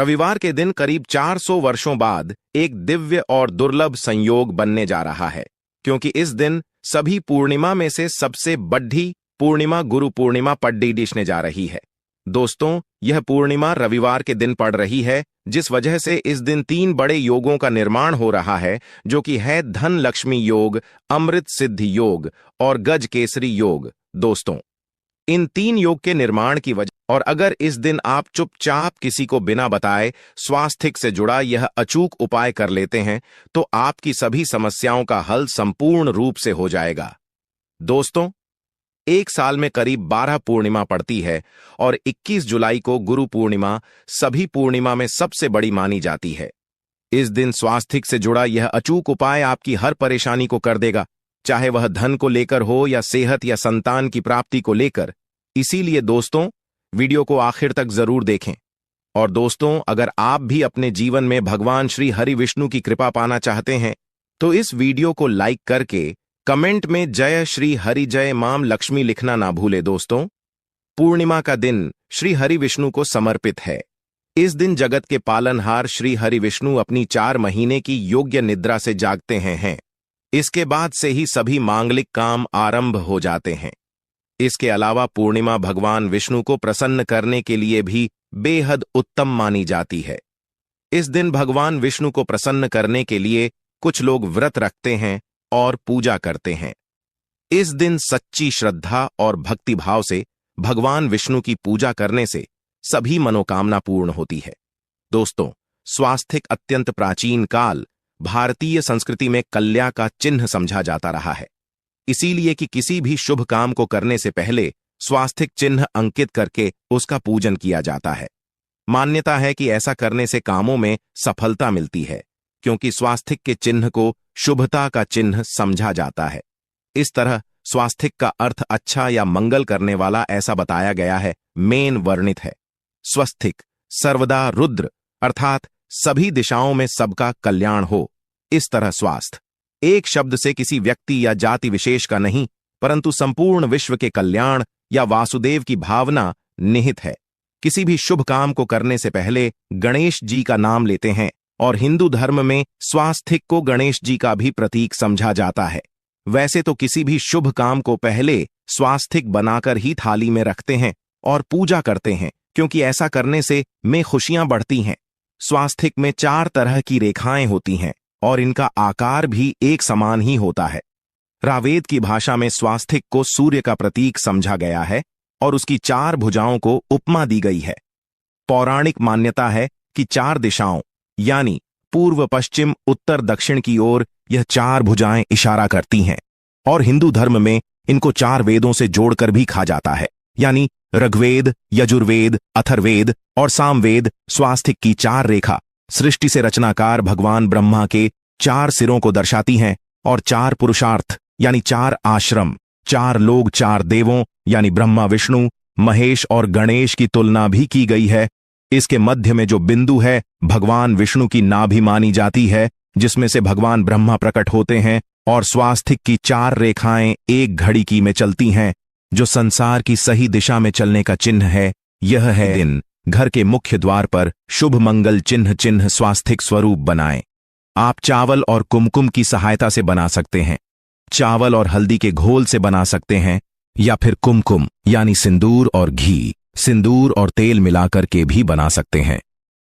रविवार के दिन करीब 400 वर्षों बाद एक दिव्य और दुर्लभ संयोग बनने जा रहा है, क्योंकि इस दिन सभी पूर्णिमा में से सबसे बड़ी पूर्णिमा गुरु पूर्णिमा पड़ने जा रही है। दोस्तों, यह पूर्णिमा रविवार के दिन पड़ रही है, जिस वजह से इस दिन 3 बड़े योगों का निर्माण हो रहा है, जो कि है धन लक्ष्मी योग, अमृत सिद्धि योग और गज केसरी योग। दोस्तों, इन 3 योग के निर्माण की वजह और अगर इस दिन आप चुपचाप किसी को बिना बताए स्वास्थ्य से जुड़ा यह अचूक उपाय कर लेते हैं, तो आपकी सभी समस्याओं का हल संपूर्ण रूप से हो जाएगा। दोस्तों, एक साल में करीब 12 पूर्णिमा पड़ती है और 21 जुलाई को गुरु पूर्णिमा सभी पूर्णिमा में सबसे बड़ी मानी जाती है। इस दिन स्वास्थ्य से जुड़ा यह अचूक उपाय आपकी हर परेशानी को कर देगा, चाहे वह धन को लेकर हो या सेहत या संतान की प्राप्ति को लेकर। इसीलिए दोस्तों, वीडियो को आखिर तक जरूर देखें। और दोस्तों, अगर आप भी अपने जीवन में भगवान श्री हरि विष्णु की कृपा पाना चाहते हैं, तो इस वीडियो को लाइक करके कमेंट में जय श्री हरि जय माम लक्ष्मी लिखना ना भूले। दोस्तों, पूर्णिमा का दिन श्री हरि विष्णु को समर्पित है। इस दिन जगत के पालनहार श्री हरि विष्णु अपनी 4 महीने की योग्य निद्रा से जागते हैं। इसके बाद से ही सभी मांगलिक काम आरंभ हो जाते हैं। इसके अलावा पूर्णिमा भगवान विष्णु को प्रसन्न करने के लिए भी बेहद उत्तम मानी जाती है। इस दिन भगवान विष्णु को प्रसन्न करने के लिए कुछ लोग व्रत रखते हैं और पूजा करते हैं। इस दिन सच्ची श्रद्धा और भक्तिभाव से भगवान विष्णु की पूजा करने से सभी मनोकामना पूर्ण होती है। दोस्तों, स्वास्थ्य अत्यंत प्राचीन काल भारतीय संस्कृति में कल्या का चिन्ह समझा जाता रहा है। इसीलिए कि किसी भी शुभ काम को करने से पहले स्वास्थ्य चिन्ह अंकित करके उसका पूजन किया जाता है। मान्यता है कि ऐसा करने से कामों में सफलता मिलती है, क्योंकि स्वास्थ्य के चिन्ह को शुभता का चिन्ह समझा जाता है। इस तरह स्वास्थ्य का अर्थ अच्छा या मंगल करने वाला ऐसा बताया गया है, मेन वर्णित है। स्वस्तिक सर्वदा रुद्र, अर्थात सभी दिशाओं में सबका कल्याण हो। इस तरह स्वास्थ्य एक शब्द से किसी व्यक्ति या जाति विशेष का नहीं, परंतु संपूर्ण विश्व के कल्याण या वासुदेव की भावना निहित है। किसी भी शुभ काम को करने से पहले गणेश जी का नाम लेते हैं और हिंदू धर्म में स्वास्थ्य को गणेश जी का भी प्रतीक समझा जाता है। वैसे तो किसी भी शुभ काम को पहले स्वास्थ्य बनाकर ही थाली में रखते हैं और पूजा करते हैं, क्योंकि ऐसा करने से में खुशियां बढ़ती हैं। स्वास्थ्य में 4 तरह की रेखाएं होती हैं और इनका आकार भी एक समान ही होता है। रावेद की भाषा में स्वास्थ्य को सूर्य का प्रतीक समझा गया है और उसकी 4 भुजाओं को उपमा दी गई है। पौराणिक मान्यता है कि 4 दिशाओं यानी पूर्व पश्चिम उत्तर दक्षिण की ओर यह 4 भुजाएं इशारा करती हैं और हिंदू धर्म में इनको 4 वेदों से जोड़कर भी कहा जाता है, यानी ऋग्वेद, यजुर्वेद, अथर्ववेद और सामवेद। स्वास्थ्य की 4 रेखा सृष्टि से रचनाकार भगवान ब्रह्मा के 4 सिरों को दर्शाती हैं और 4 पुरुषार्थ यानी 4 आश्रम, 4 लोग, 4 देवों यानी ब्रह्मा, विष्णु, महेश और गणेश की तुलना भी की गई है। इसके मध्य में जो बिंदु है भगवान विष्णु की नाभि मानी जाती है, जिसमें से भगवान ब्रह्मा प्रकट होते हैं और स्वास्थ्य की 4 रेखाएं एक घड़ी की में चलती हैं, जो संसार की सही दिशा में चलने का चिन्ह है। यह है दिन घर के मुख्य द्वार पर शुभ मंगल चिन्ह स्वास्तिक स्वरूप बनाएं। आप चावल और कुमकुम की सहायता से बना सकते हैं, चावल और हल्दी के घोल से बना सकते हैं, या फिर कुमकुम यानी सिंदूर और घी, सिंदूर और तेल मिलाकर के भी बना सकते हैं।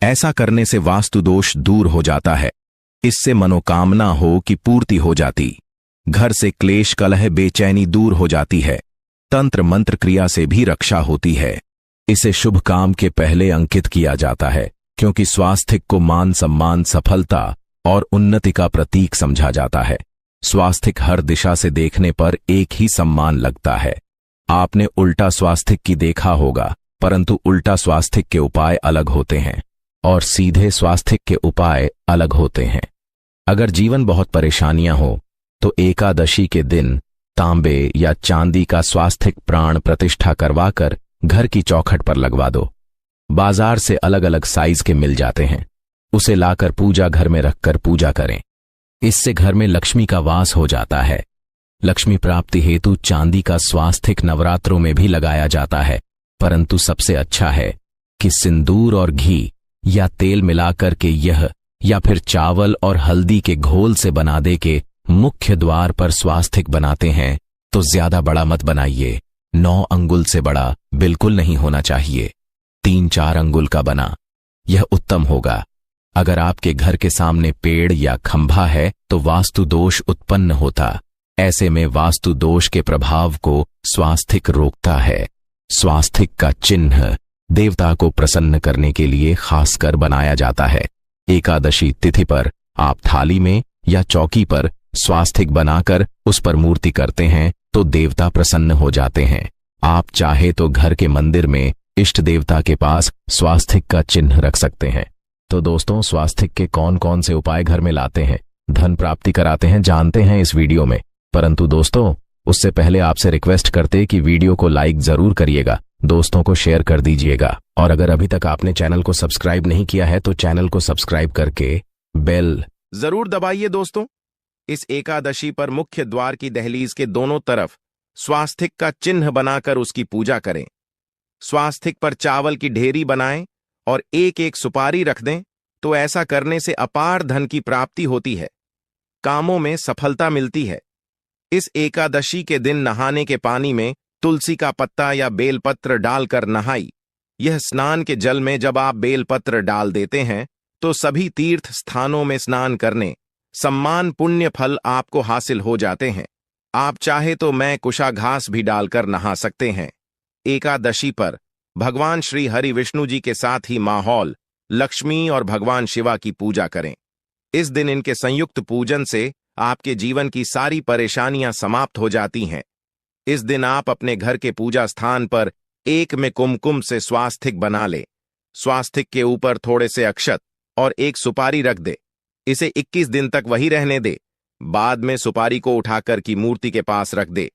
ऐसा करने से वास्तु दोष दूर हो जाता है। इससे मनोकामना हो की पूर्ति हो जाती, घर से क्लेश कलह बेचैनी दूर हो जाती है, तंत्र मंत्र क्रिया से भी रक्षा होती है। इसे शुभ काम के पहले अंकित किया जाता है, क्योंकि स्वास्थ्य को मान सम्मान, सफलता और उन्नति का प्रतीक समझा जाता है। स्वास्थ्य हर दिशा से देखने पर एक ही सम्मान लगता है। आपने उल्टा स्वास्थ्य की देखा होगा, परंतु उल्टा स्वास्थ्य के उपाय अलग होते हैं और सीधे स्वास्थ्य के उपाय अलग होते हैं। अगर जीवन बहुत परेशानियां हो तो एकादशी के दिन तांबे या चांदी का स्वास्थ्य प्राण प्रतिष्ठा करवाकर घर की चौखट पर लगवा दो। बाजार से अलग अलग साइज के मिल जाते हैं, उसे लाकर पूजा घर में रखकर पूजा करें। इससे घर में लक्ष्मी का वास हो जाता है। लक्ष्मी प्राप्ति हेतु चांदी का स्वास्तिक नवरात्रों में भी लगाया जाता है, परंतु सबसे अच्छा है कि सिंदूर और घी या तेल मिलाकर के यह या फिर चावल और हल्दी के घोल से बना दे के मुख्य द्वार पर स्वास्तिक बनाते हैं तो ज्यादा बड़ा मत बनाइए। 9 अंगुल से बड़ा बिल्कुल नहीं होना चाहिए। 3-4 अंगुल का बना यह उत्तम होगा। अगर आपके घर के सामने पेड़ या खंभा है तो वास्तु दोष उत्पन्न होता। ऐसे में वास्तु दोष के प्रभाव को स्वास्तिक रोकता है। स्वास्तिक का चिन्ह देवता को प्रसन्न करने के लिए खासकर बनाया जाता है। एकादशी तिथि पर आप थाली में या चौकी पर स्वास्तिक बनाकर उस पर मूर्ति करते हैं तो देवता प्रसन्न हो जाते हैं। आप चाहे तो घर के मंदिर में इष्ट देवता के पास स्वास्तिक का चिन्ह रख सकते हैं। तो दोस्तों, स्वास्तिक के कौन कौन से उपाय घर में लाते हैं, धन प्राप्ति कराते हैं, जानते हैं इस वीडियो में। परंतु दोस्तों, उससे पहले आपसे रिक्वेस्ट करते कि वीडियो को लाइक जरूर करिएगा, दोस्तों को शेयर कर दीजिएगा, और अगर अभी तक आपने चैनल को सब्सक्राइब नहीं किया है तो चैनल को सब्सक्राइब करके बेल जरूर दबाइए। दोस्तों, इस एकादशी पर मुख्य द्वार की दहलीज के दोनों तरफ स्वास्तिक का चिन्ह बनाकर उसकी पूजा करें। स्वास्तिक पर चावल की ढेरी बनाएं और एक एक सुपारी रख दें तो ऐसा करने से अपार धन की प्राप्ति होती है, कामों में सफलता मिलती है। इस एकादशी के दिन नहाने के पानी में तुलसी का पत्ता या बेलपत्र डालकर नहाई। यह स्नान के जल में जब आप बेलपत्र डाल देते हैं तो सभी तीर्थ स्थानों में स्नान करने सम्मान पुण्य फल आपको हासिल हो जाते हैं। आप चाहे तो मैं कुशाघास भी डालकर नहा सकते हैं। एकादशी पर भगवान श्री हरि विष्णु जी के साथ ही माहौल, लक्ष्मी और भगवान शिवा की पूजा करें। इस दिन इनके संयुक्त पूजन से आपके जीवन की सारी परेशानियां समाप्त हो जाती हैं। इस दिन आप अपने घर के पूजा स्थान पर एक में कुमकुम से स्वास्तिक बना ले। स्वास्तिक के ऊपर थोड़े से अक्षत और एक सुपारी रख दे। इसे 21 दिन तक वही रहने दे। बाद में सुपारी को उठाकर की मूर्ति के पास रख दे।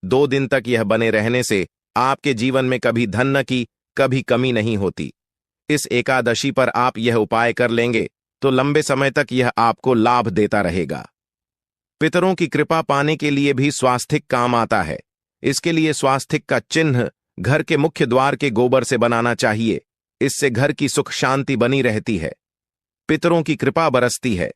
2 दिन तक यह बने रहने से आपके जीवन में कभी धन की कभी कमी नहीं होती। इस एकादशी पर आप यह उपाय कर लेंगे तो लंबे समय तक यह आपको लाभ देता रहेगा। पितरों की कृपा पाने के लिए भी स्वास्तिक काम आता है। इसके लिए स्वास्तिक का चिन्ह घर के मुख्य द्वार के गोबर से बनाना चाहिए। इससे घर की सुख शांति बनी रहती है, पितरों की कृपा बरसती है।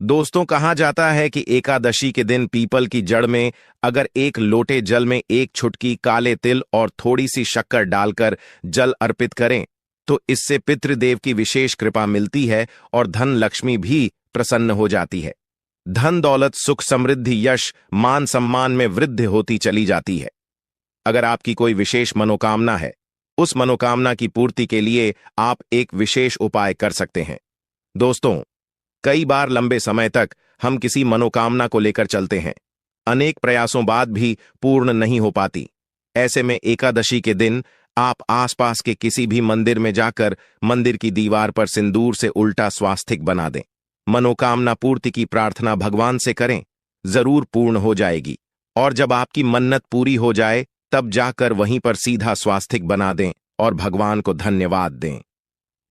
दोस्तों, कहा जाता है कि एकादशी के दिन पीपल की जड़ में अगर 1 लोटे जल में 1 चुटकी काले तिल और थोड़ी सी शक्कर डालकर जल अर्पित करें तो इससे पितृदेव की विशेष कृपा मिलती है और धन लक्ष्मी भी प्रसन्न हो जाती है। धन दौलत सुख समृद्धि यश मान सम्मान में वृद्धि होती चली जाती है। अगर आपकी कोई विशेष मनोकामना है, उस मनोकामना की पूर्ति के लिए आप एक विशेष उपाय कर सकते हैं। दोस्तों, कई बार लंबे समय तक हम किसी मनोकामना को लेकर चलते हैं, अनेक प्रयासों बाद भी पूर्ण नहीं हो पाती। ऐसे में एकादशी के दिन आप आसपास के किसी भी मंदिर में जाकर मंदिर की दीवार पर सिंदूर से उल्टा स्वास्तिक बना दें। मनोकामना पूर्ति की प्रार्थना भगवान से करें, जरूर पूर्ण हो जाएगी। और जब आपकी मन्नत पूरी हो जाए तब जाकर वहीं पर सीधा स्वास्तिक बना दें और भगवान को धन्यवाद दें।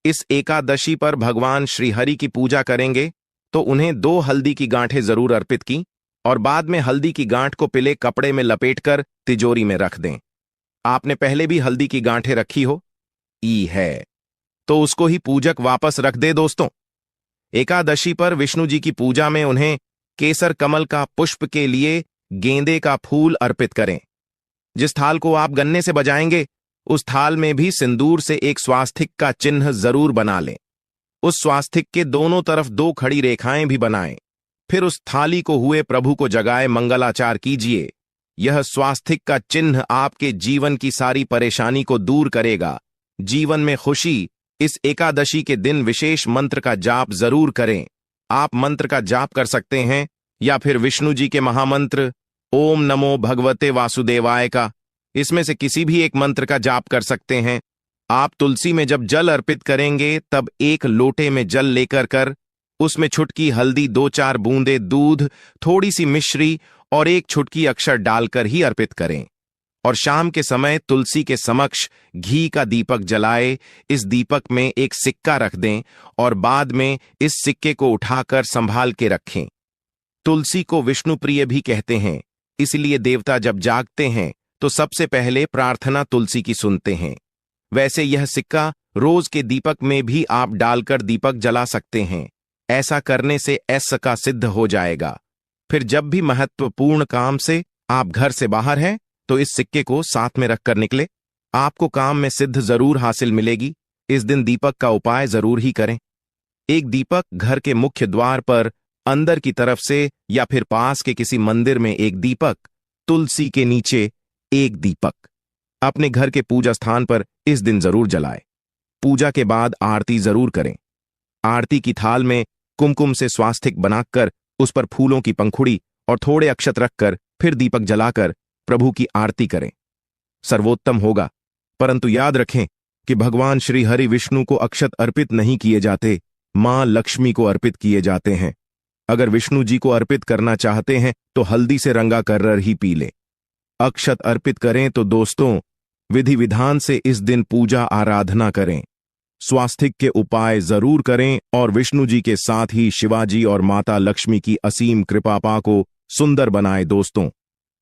इस एकादशी पर भगवान श्री हरि की पूजा करेंगे तो उन्हें 2 हल्दी की गांठें जरूर अर्पित की और बाद में हल्दी की गांठ को पीले कपड़े में लपेटकर तिजोरी में रख दें। आपने पहले भी हल्दी की गांठें रखी हो है तो उसको ही पूजक वापस रख दे। दोस्तों, एकादशी पर विष्णु जी की पूजा में उन्हें केसर कमल का पुष्प के लिए गेंदे का फूल अर्पित करें। जिस थाल को आप गन्ने से बजाएंगे उस थाल में भी सिंदूर से एक स्वास्तिक का चिन्ह जरूर बना लें। उस स्वास्तिक के दोनों तरफ 2 खड़ी रेखाएं भी बनाएं। फिर उस थाली को हुए प्रभु को जगाए मंगलाचार कीजिए। यह स्वास्तिक का चिन्ह आपके जीवन की सारी परेशानी को दूर करेगा, जीवन में खुशी। इस एकादशी के दिन विशेष मंत्र का जाप जरूर करें। आप मंत्र का जाप कर सकते हैं या फिर विष्णु जी के महामंत्र ओम नमो भगवते वासुदेवाय का, इसमें से किसी भी एक मंत्र का जाप कर सकते हैं। आप तुलसी में जब जल अर्पित करेंगे तब 1 लोटे में जल लेकर कर उसमें छुटकी हल्दी, 2-4 बूंदे दूध, थोड़ी सी मिश्री और 1 छुटकी अक्षर डालकर ही अर्पित करें। और शाम के समय तुलसी के समक्ष घी का दीपक जलाए। इस दीपक में एक सिक्का रख दें और बाद में इस सिक्के को उठाकर संभाल के रखें। तुलसी को विष्णु प्रिय भी कहते हैं, इसलिए देवता जब जागते हैं तो सबसे पहले प्रार्थना तुलसी की सुनते हैं। वैसे यह सिक्का रोज के दीपक में भी आप डालकर दीपक जला सकते हैं। ऐसा करने से ऐसा का सिद्ध हो जाएगा। फिर जब भी महत्वपूर्ण काम से आप घर से बाहर हैं तो इस सिक्के को साथ में रखकर निकले। आपको काम में सिद्ध जरूर हासिल मिलेगी। इस दिन दीपक का उपाय जरूर ही करें। एक दीपक घर के मुख्य द्वार पर अंदर की तरफ से या फिर पास के किसी मंदिर में एक दीपक, तुलसी के नीचे एक दीपक अपने घर के पूजा स्थान पर इस दिन जरूर जलाए। पूजा के बाद आरती जरूर करें। आरती की थाल में कुमकुम से स्वास्तिक बनाकर उस पर फूलों की पंखुड़ी और थोड़े अक्षत रखकर फिर दीपक जलाकर प्रभु की आरती करें। सर्वोत्तम होगा। परंतु याद रखें कि भगवान श्री हरि विष्णु को अक्षत अर्पित नहीं किए जाते, मां लक्ष्मी को अर्पित किए जाते हैं। अगर विष्णु जी को अर्पित करना चाहते हैं तो हल्दी से रंगा कर्रर ही पी लें। अक्षत अर्पित करें तो दोस्तों विधि विधान से इस दिन पूजा आराधना करें। स्वास्तिक के उपाय जरूर करें और विष्णु जी के साथ ही शिवाजी और माता लक्ष्मी की असीम कृपा पा को सुंदर बनाए। दोस्तों,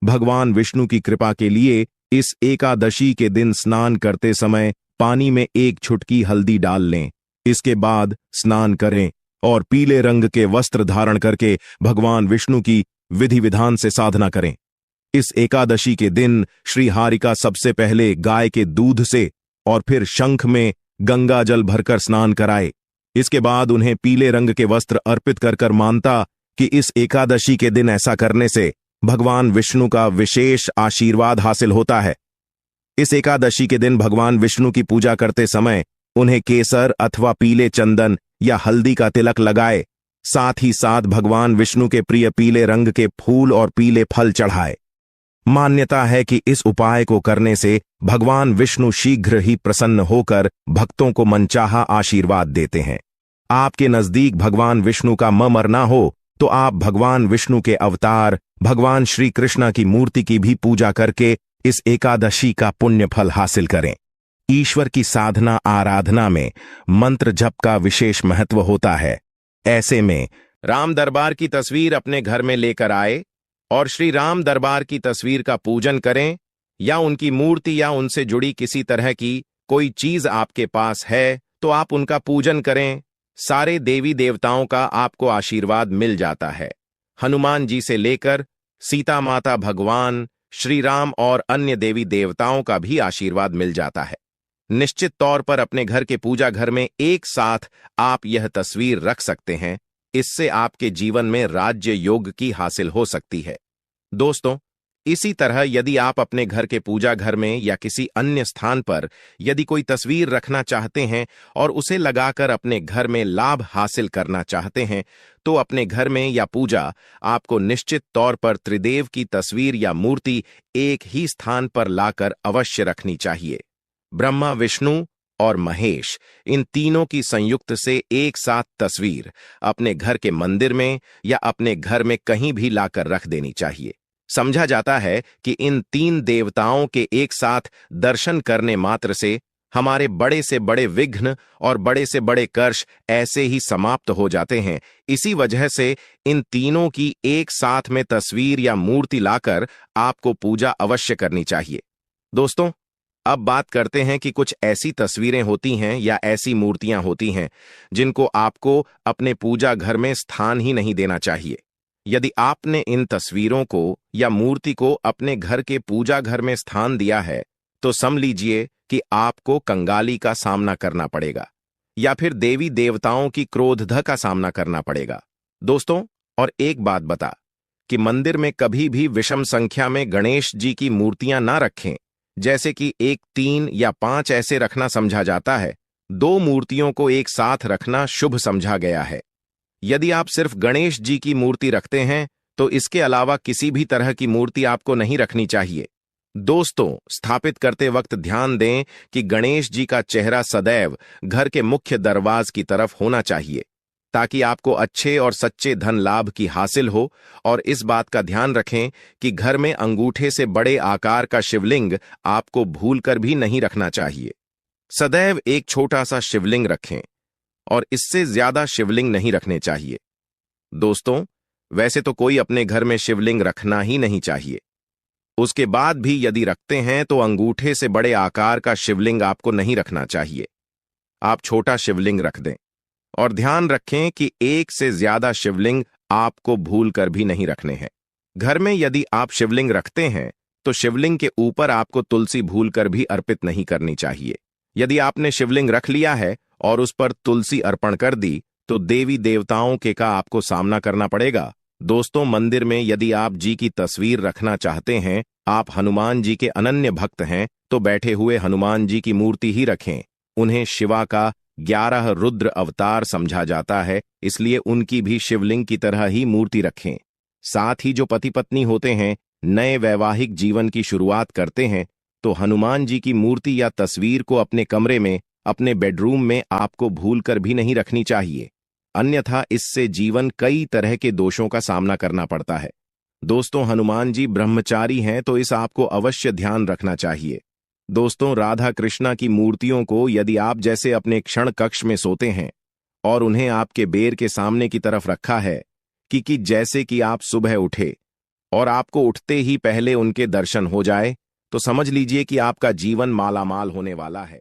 भगवान विष्णु की कृपा के लिए इस एकादशी के दिन स्नान करते समय पानी में एक चुटकी हल्दी डाल लें। इसके बाद स्नान करें और पीले रंग के वस्त्र धारण करके भगवान विष्णु की विधि विधान से साधना करें। इस एकादशी के दिन श्री हारिका सबसे पहले गाय के दूध से और फिर शंख में गंगा जल भरकर स्नान कराए। इसके बाद उन्हें पीले रंग के वस्त्र अर्पित कर मानता कि इस एकादशी के दिन ऐसा करने से भगवान विष्णु का विशेष आशीर्वाद हासिल होता है। इस एकादशी के दिन भगवान विष्णु की पूजा करते समय उन्हें केसर अथवा पीले चंदन या हल्दी का तिलक लगाए। साथ ही साथ भगवान विष्णु के प्रिय पीले रंग के फूल और पीले फल चढ़ाए। मान्यता है कि इस उपाय को करने से भगवान विष्णु शीघ्र ही प्रसन्न होकर भक्तों को मनचाहा आशीर्वाद देते हैं। आपके नजदीक भगवान विष्णु का मरना हो तो आप भगवान विष्णु के अवतार भगवान श्री कृष्ण की मूर्ति की भी पूजा करके इस एकादशी का पुण्य फल हासिल करें। ईश्वर की साधना आराधना में मंत्र जप का विशेष महत्व होता है। ऐसे में राम दरबार की तस्वीर अपने घर में लेकर आए और श्री राम दरबार की तस्वीर का पूजन करें, या उनकी मूर्ति या उनसे जुड़ी किसी तरह की कोई चीज आपके पास है तो आप उनका पूजन करें। सारे देवी देवताओं का आपको आशीर्वाद मिल जाता है। हनुमान जी से लेकर सीता माता, भगवान श्री राम और अन्य देवी देवताओं का भी आशीर्वाद मिल जाता है। निश्चित तौर पर अपने घर के पूजा घर में एक साथ आप यह तस्वीर रख सकते हैं। इससे आपके जीवन में राज्य योग की हासिल हो सकती है। दोस्तों, इसी तरह यदि आप अपने घर के पूजा घर में या किसी अन्य स्थान पर यदि कोई तस्वीर रखना चाहते हैं और उसे लगाकर अपने घर में लाभ हासिल करना चाहते हैं तो अपने घर में या पूजा आपको निश्चित तौर पर त्रिदेव की तस्वीर या मूर्ति एक ही स्थान पर लाकर अवश्य रखनी चाहिए। ब्रह्मा, विष्णु और महेश, इन तीनों की संयुक्त से एक साथ तस्वीर अपने घर के मंदिर में या अपने घर में कहीं भी लाकर रख देनी चाहिए। समझा जाता है कि इन तीन देवताओं के एक साथ दर्शन करने मात्र से हमारे बड़े से बड़े विघ्न और बड़े से बड़े कर्ष ऐसे ही समाप्त हो जाते हैं। इसी वजह से इन तीनों की एक साथ में तस्वीर या मूर्ति लाकर आपको पूजा अवश्य करनी चाहिए। दोस्तों, अब बात करते हैं कि कुछ ऐसी तस्वीरें होती हैं या ऐसी मूर्तियां होती हैं जिनको आपको अपने पूजा घर में स्थान ही नहीं देना चाहिए। यदि आपने इन तस्वीरों को या मूर्ति को अपने घर के पूजा घर में स्थान दिया है तो समझ लीजिए कि आपको कंगाली का सामना करना पड़ेगा या फिर देवी देवताओं की क्रोध का सामना करना पड़ेगा। दोस्तों, और एक बात बता कि मंदिर में कभी भी विषम संख्या में गणेश जी की मूर्तियां ना रखें। जैसे कि 1, 3 या 5 ऐसे रखना समझा जाता है। 2 मूर्तियों को एक साथ रखना शुभ समझा गया है। यदि आप सिर्फ गणेश जी की मूर्ति रखते हैं तो इसके अलावा किसी भी तरह की मूर्ति आपको नहीं रखनी चाहिए। दोस्तों, स्थापित करते वक्त ध्यान दें कि गणेश जी का चेहरा सदैव घर के मुख्य दरवाज की तरफ होना चाहिए ताकि आपको अच्छे और सच्चे धन लाभ की हासिल हो। और इस बात का ध्यान रखें कि घर में अंगूठे से बड़े आकार का शिवलिंग आपको भूलकर भी नहीं रखना चाहिए। सदैव एक छोटा सा शिवलिंग रखें और इससे ज्यादा शिवलिंग नहीं रखने चाहिए। दोस्तों, वैसे तो कोई अपने घर में शिवलिंग रखना ही नहीं चाहिए। उसके बाद भी यदि रखते हैं तो अंगूठे से बड़े आकार का शिवलिंग आपको नहीं रखना चाहिए। आप छोटा शिवलिंग रख दें। और ध्यान रखें कि एक से ज्यादा शिवलिंग आपको भूल कर भी नहीं रखने हैं। घर में यदि आप शिवलिंग रखते हैं तो शिवलिंग के ऊपर आपको तुलसी भूल कर भी अर्पित नहीं करनी चाहिए। यदि आपने शिवलिंग रख लिया है और उस पर तुलसी अर्पण कर दी तो देवी देवताओं के का आपको सामना करना पड़ेगा। दोस्तों, मंदिर में यदि आप जी की तस्वीर रखना चाहते हैं, आप हनुमान जी के अनन्य भक्त हैं, तो बैठे हुए हनुमान जी की मूर्ति ही रखें। उन्हें शिवा का 11 रुद्र अवतार समझा जाता है, इसलिए उनकी भी शिवलिंग की तरह ही मूर्ति रखें। साथ ही जो पति पत्नी होते हैं, नए वैवाहिक जीवन की शुरुआत करते हैं, तो हनुमान जी की मूर्ति या तस्वीर को अपने कमरे में, अपने बेडरूम में आपको भूलकर भी नहीं रखनी चाहिए, अन्यथा इससे जीवन कई तरह के दोषों का सामना करना पड़ता है। दोस्तों, हनुमान जी ब्रह्मचारी हैं, तो इस आपको अवश्य ध्यान रखना चाहिए। दोस्तों, राधा कृष्णा की मूर्तियों को यदि आप जैसे अपने क्षण कक्ष में सोते हैं और उन्हें आपके बेर के सामने की तरफ रखा है कि जैसे कि आप सुबह उठे और आपको उठते ही पहले उनके दर्शन हो जाए, तो समझ लीजिए कि आपका जीवन मालामाल होने वाला है।